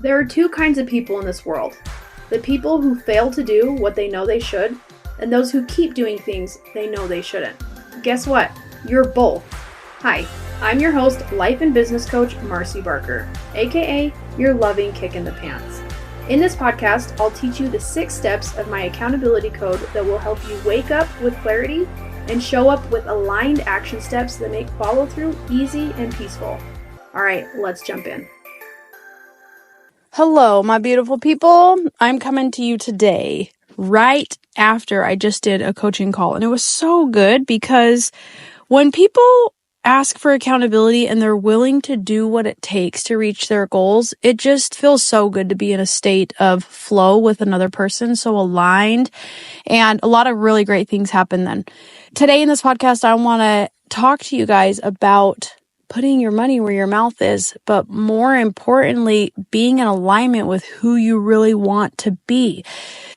There are two kinds of people in this world. The people who fail to do what they know they should, and those who keep doing things they know they shouldn't. Guess what? You're both. Hi, I'm your host, life and business coach, Marcy Barker, aka your loving kick in the pants. In this podcast, I'll teach you the 6 steps of my accountability code that will help you wake up with clarity and show up with aligned action steps that make follow through easy and peaceful. All right, let's jump in. Hello, my beautiful people. I'm coming to you today right after I just did a coaching call, and it was so good because when people ask for accountability and they're willing to do what it takes to reach their goals, it just feels so good to be in a state of flow with another person, so aligned, and a lot of really great things happen then. Today in this podcast, I want to talk to you guys about putting your money where your mouth is, but more importantly, being in alignment with who you really want to be.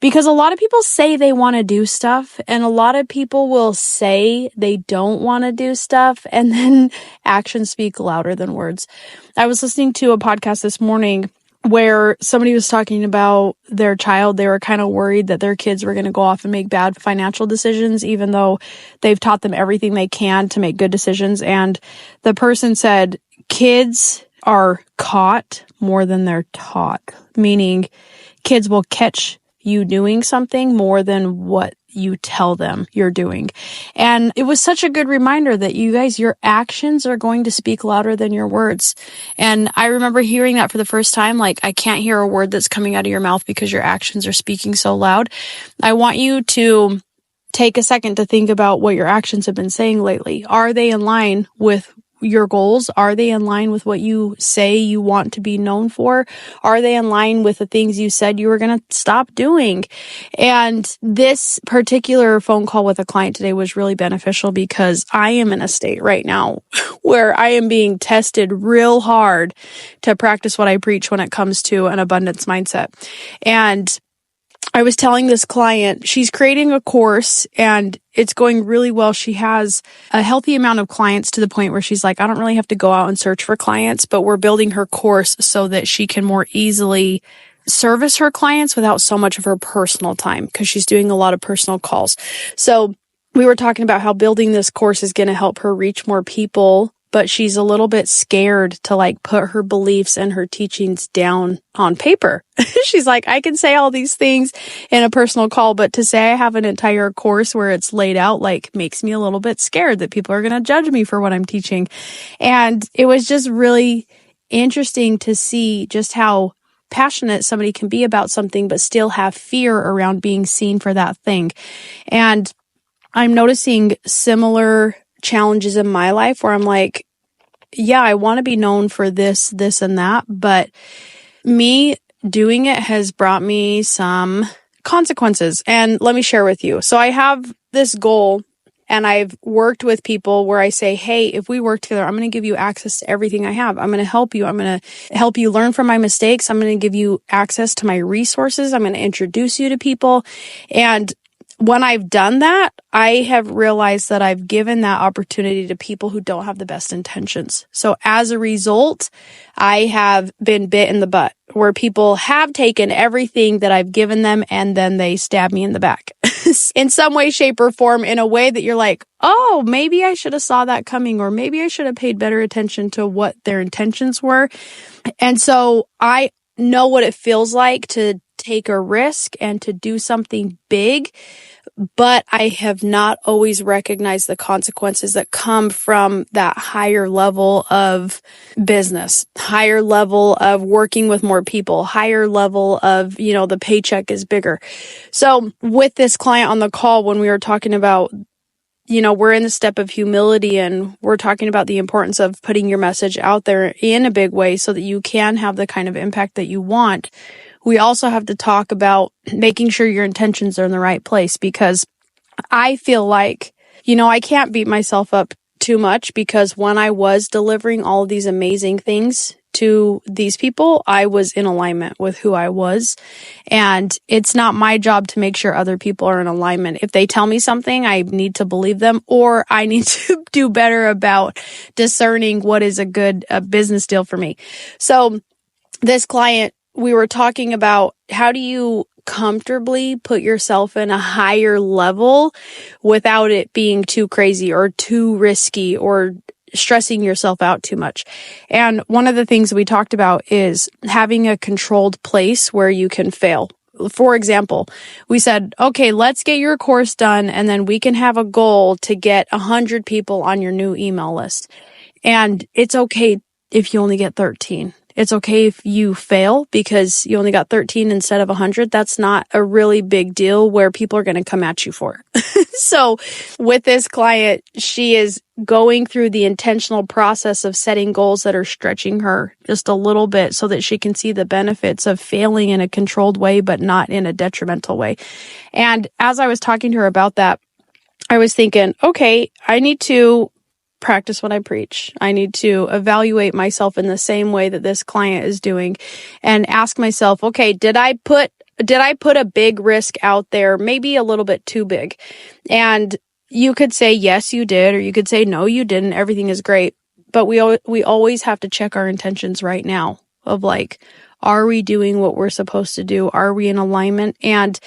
Because a lot of people say they want to do stuff, and a lot of people will say they don't want to do stuff, and then actions speak louder than words. I was listening to a podcast this morning where somebody was talking about their child. They were kind of worried that their kids were going to go off and make bad financial decisions, even though they've taught them everything they can to make good decisions. And the person said, kids are caught more than they're taught, meaning kids will catch you doing something more than what you tell them you're doing. And it was such a good reminder that you guys, your actions are going to speak louder than your words. And I remember hearing that for the first time, like, I can't hear a word that's coming out of your mouth because your actions are speaking so loud. I want you to take a second to think about what your actions have been saying lately. Are they in line with your goals? Are they in line with what you say you want to be known for? Are they in line with the things you said you were going to stop doing? And this particular phone call with a client today was really beneficial because I am in a state right now where I am being tested real hard to practice what I preach when it comes to an abundance mindset. And I was telling this client, she's creating a course and it's going really well. She has a healthy amount of clients to the point where she's like, I don't really have to go out and search for clients, but we're building her course so that she can more easily service her clients without so much of her personal time because she's doing a lot of personal calls. So we were talking about how building this course is going to help her reach more people, but she's a little bit scared to put her beliefs and her teachings down on paper. She's like, I can say all these things in a personal call, but to say I have an entire course where it's laid out makes me a little bit scared that people are going to judge me for what I'm teaching. And it was just really interesting to see just how passionate somebody can be about something, but still have fear around being seen for that thing. And I'm noticing similar challenges in my life where I'm like, yeah, I want to be known for this, and that, but me doing it has brought me some consequences. And let me share with you. So I have this goal and I've worked with people where I say, hey, if we work together, I'm going to give you access to everything I have. I'm going to help you. I'm going to help you learn from my mistakes. I'm going to give you access to my resources. I'm going to introduce you to people. And when I've done that, I have realized that I've given that opportunity to people who don't have the best intentions. So as a result, I have been bit in the butt where people have taken everything that I've given them and then they stab me in the back in some way, shape, or form in a way that you're like, oh, maybe I should have saw that coming, or maybe I should have paid better attention to what their intentions were. And so I know what it feels like to take a risk and to do something big, but I have not always recognized the consequences that come from that higher level of business, higher level of working with more people, higher level of, the paycheck is bigger. So with this client on the call, when we were talking about, we're in the step of humility and we're talking about the importance of putting your message out there in a big way so that you can have the kind of impact that you want. We also have to talk about making sure your intentions are in the right place, because I feel like, I can't beat myself up too much, because when I was delivering all of these amazing things to these people, I was in alignment with who I was. And it's not my job to make sure other people are in alignment. If they tell me something, I need to believe them, or I need to do better about discerning what is a good business deal for me. So this client we were talking about how do you comfortably put yourself in a higher level without it being too crazy or too risky or stressing yourself out too much. And one of the things we talked about is having a controlled place where you can fail. For example, we said, okay, let's get your course done, and then we can have a goal to get 100 people on your new email list. And it's okay if you only get 13. It's okay if you fail because you only got 13 instead of 100. That's not a really big deal where people are going to come at you for it. So with this client, she is going through the intentional process of setting goals that are stretching her just a little bit so that she can see the benefits of failing in a controlled way, but not in a detrimental way. And as I was talking to her about that, I was thinking, okay, I need to practice what I preach. I need to evaluate myself in the same way that this client is doing and ask myself, okay, did I put a big risk out there, maybe a little bit too big? And you could say, yes, you did, or you could say, no, you didn't. Everything is great. But we always have to check our intentions right now of like, are we doing what we're supposed to do? Are we in alignment? And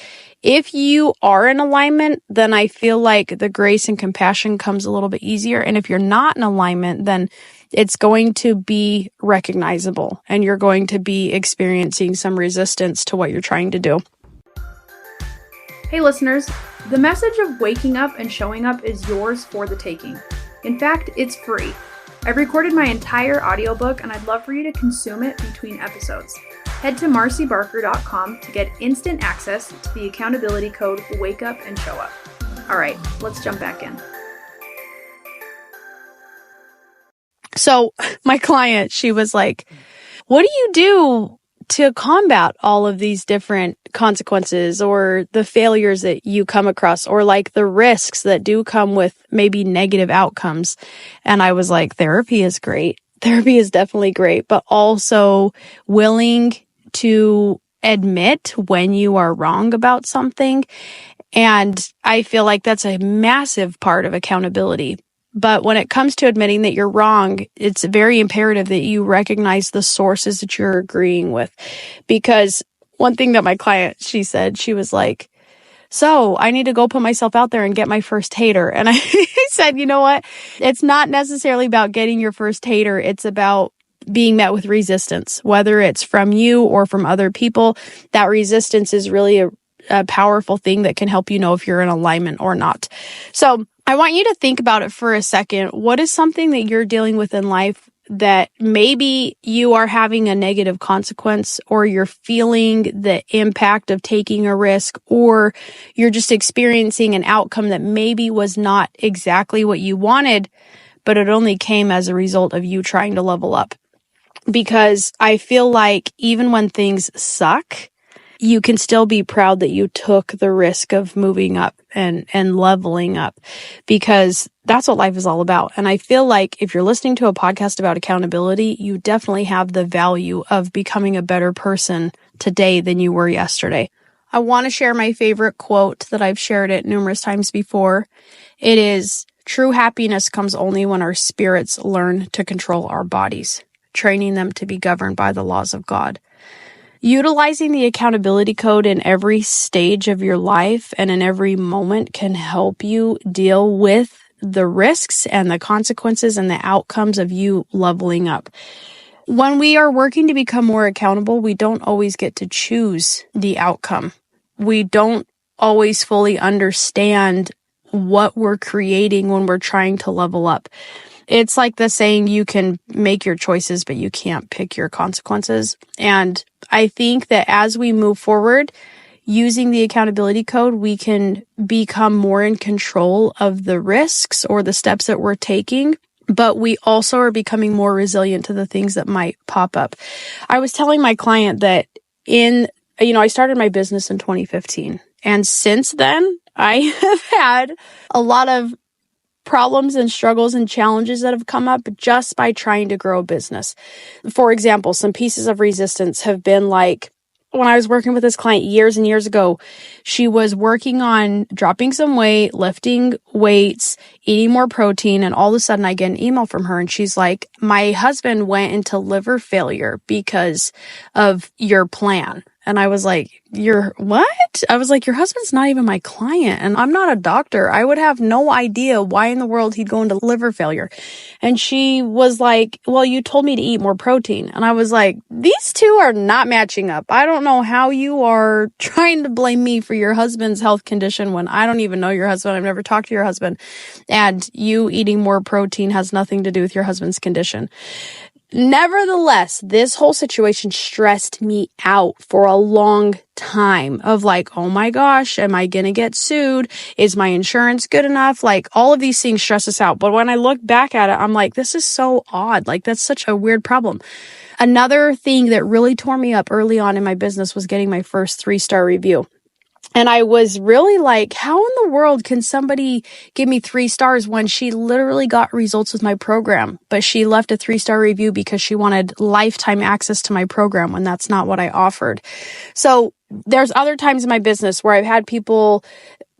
if you are in alignment, then I feel like the grace and compassion comes a little bit easier. And if you're not in alignment, then it's going to be recognizable and you're going to be experiencing some resistance to what you're trying to do. Hey listeners, the message of waking up and showing up is yours for the taking. In fact, it's free. I've recorded my entire audiobook and I'd love for you to consume it between episodes. Head to marcybarker.com to get instant access to the accountability code Wake Up and Show Up. All right, let's jump back in. So my client, she was like, what do you do to combat all of these different consequences or the failures that you come across or like the risks that do come with maybe negative outcomes? And I was like, therapy is great. Therapy is definitely great, but also willing to admit when you are wrong about something. And I feel like that's a massive part of accountability. But when it comes to admitting that you're wrong, it's very imperative that you recognize the sources that you're agreeing with. Because one thing that my client, she said, she was like, so I need to go put myself out there and get my first hater. And I said, you know what? It's not necessarily about getting your first hater. It's about being met with resistance, whether it's from you or from other people. That resistance is really a powerful thing that can help you know if you're in alignment or not. So I want you to think about it for a second. What is something that you're dealing with in life that maybe you are having a negative consequence, or you're feeling the impact of taking a risk, or you're just experiencing an outcome that maybe was not exactly what you wanted, but it only came as a result of you trying to level up? Because I feel like even when things suck, you can still be proud that you took the risk of moving up and leveling up, because that's what life is all about. And I feel like if you're listening to a podcast about accountability, you definitely have the value of becoming a better person today than you were yesterday. I want to share my favorite quote that I've shared it numerous times before. It is, true happiness comes only when our spirits learn to control our bodies, training them to be governed by the laws of God. Utilizing the accountability code in every stage of your life and in every moment can help you deal with the risks and the consequences and the outcomes of you leveling up. When we are working to become more accountable, we don't always get to choose the outcome. We don't always fully understand what we're creating when we're trying to level up. It's like the saying, you can make your choices, but you can't pick your consequences. And I think that as we move forward, using the accountability code, we can become more in control of the risks or the steps that we're taking, but we also are becoming more resilient to the things that might pop up. I was telling my client that I started my business in 2015. And since then, I have had a lot of problems and struggles and challenges that have come up just by trying to grow a business. For example, some pieces of resistance have been like, when I was working with this client years and years ago. She was working on dropping some weight, lifting weights, eating more protein. And all of a sudden I get an email from her and she's like, my husband went into liver failure because of your plan. And I was like, your what? I was like, your husband's not even my client and I'm not a doctor. I would have no idea why in the world he'd go into liver failure. And she was like, well, you told me to eat more protein. And I was like, these two are not matching up. I don't know how you are trying to blame me for your husband's health condition when I don't even know your husband. I've never talked to your husband. And you eating more protein has nothing to do with your husband's condition. Nevertheless, this whole situation stressed me out for a long time of like, oh my gosh, am I going to get sued? Is my insurance good enough? Like all of these things stress us out. But when I look back at it, I'm like, this is so odd. Like that's such a weird problem. Another thing that really tore me up early on in my business was getting my first 3-star review. And I was really like, how in the world can somebody give me 3 stars when she literally got results with my program, but she left a 3-star review because she wanted lifetime access to my program when that's not what I offered. So there's other times in my business where I've had people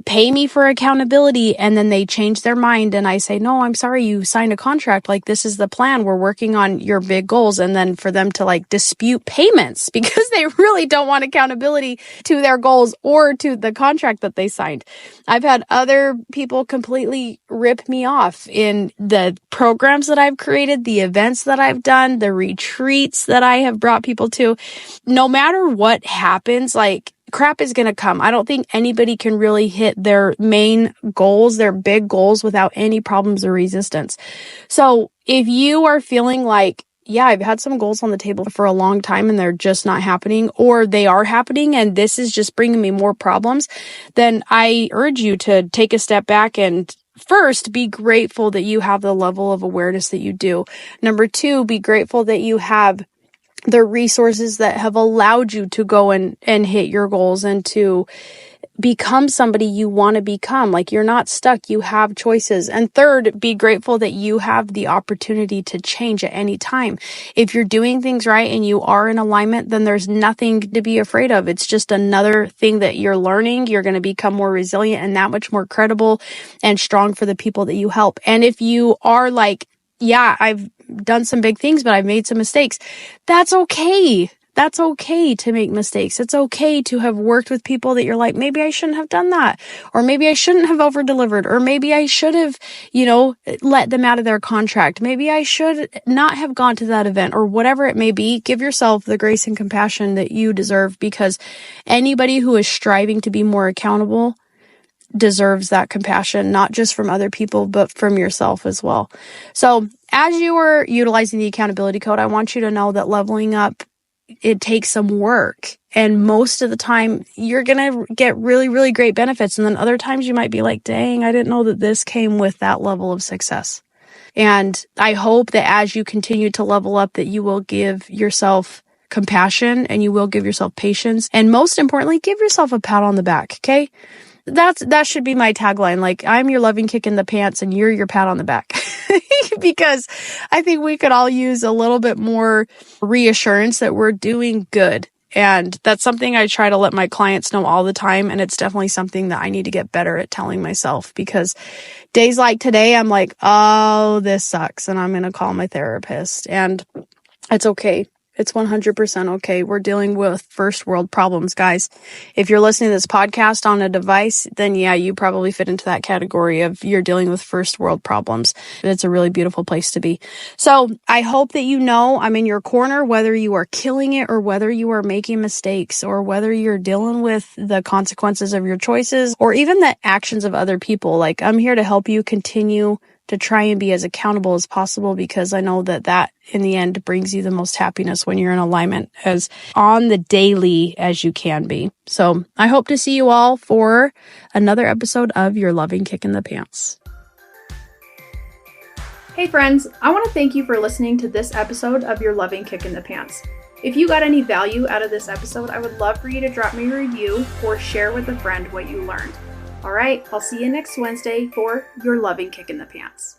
pay me for accountability and then they change their mind and I say, no, I'm sorry, you signed a contract. Like this is the plan. We're working on your big goals. And then for them to like dispute payments because they really don't want accountability to their goals or to the contract that they signed. I've had other people completely rip me off in the programs that I've created, the events that I've done, the retreats that I have brought people to. No matter what happens, like crap is going to come. I don't think anybody can really hit their main goals, their big goals without any problems or resistance. So if you are feeling like, yeah, I've had some goals on the table for a long time and they're just not happening, or they are happening and this is just bringing me more problems, then I urge you to take a step back and first, be grateful that you have the level of awareness that you do. Number 2, be grateful that you have the resources that have allowed you to go and hit your goals and to become somebody you want to become. Like you're not stuck, you have choices. And third, be grateful that you have the opportunity to change at any time. If you're doing things right and you are in alignment, then there's nothing to be afraid of. It's just another thing that you're learning. You're going to become more resilient and that much more credible and strong for the people that you help. And if you are like, yeah, I've done some big things, but I've made some mistakes. That's okay. That's okay to make mistakes. It's okay to have worked with people that you're like, maybe I shouldn't have done that. Or maybe I shouldn't have over delivered. Or maybe I should have, let them out of their contract. Maybe I should not have gone to that event or whatever it may be. Give yourself the grace and compassion that you deserve because anybody who is striving to be more accountable deserves that compassion, not just from other people, but from yourself as well. So as you are utilizing the accountability code, I want you to know that leveling up, it takes some work. And most of the time you're going to get really, really great benefits. And then other times you might be like, dang, I didn't know that this came with that level of success. And I hope that as you continue to level up, that you will give yourself compassion and you will give yourself patience. And most importantly, give yourself a pat on the back. Okay. That should be my tagline. Like, I'm your loving kick in the pants and you're your pat on the back. Because I think we could all use a little bit more reassurance that we're doing good. And that's something I try to let my clients know all the time. And it's definitely something that I need to get better at telling myself, because days like today, I'm like, oh, this sucks. And I'm going to call my therapist, and it's okay. It's 100% okay. We're dealing with first world problems, guys. If you're listening to this podcast on a device, then yeah, you probably fit into that category of you're dealing with first world problems. It's a really beautiful place to be. So I hope that you know I'm in your corner, whether you are killing it or whether you are making mistakes or whether you're dealing with the consequences of your choices or even the actions of other people. Like, I'm here to help you continue to try and be as accountable as possible, because I know that in the end brings you the most happiness when you're in alignment as on the daily as you can be. So I hope to see you all for another episode of Your Loving Kick in the Pants. Hey friends, I want to thank you for listening to this episode of Your Loving Kick in the Pants. If you got any value out of this episode, I would love for you to drop me a review or share with a friend what you learned. All right, I'll see you next Wednesday for Your Loving Kick in the Pants.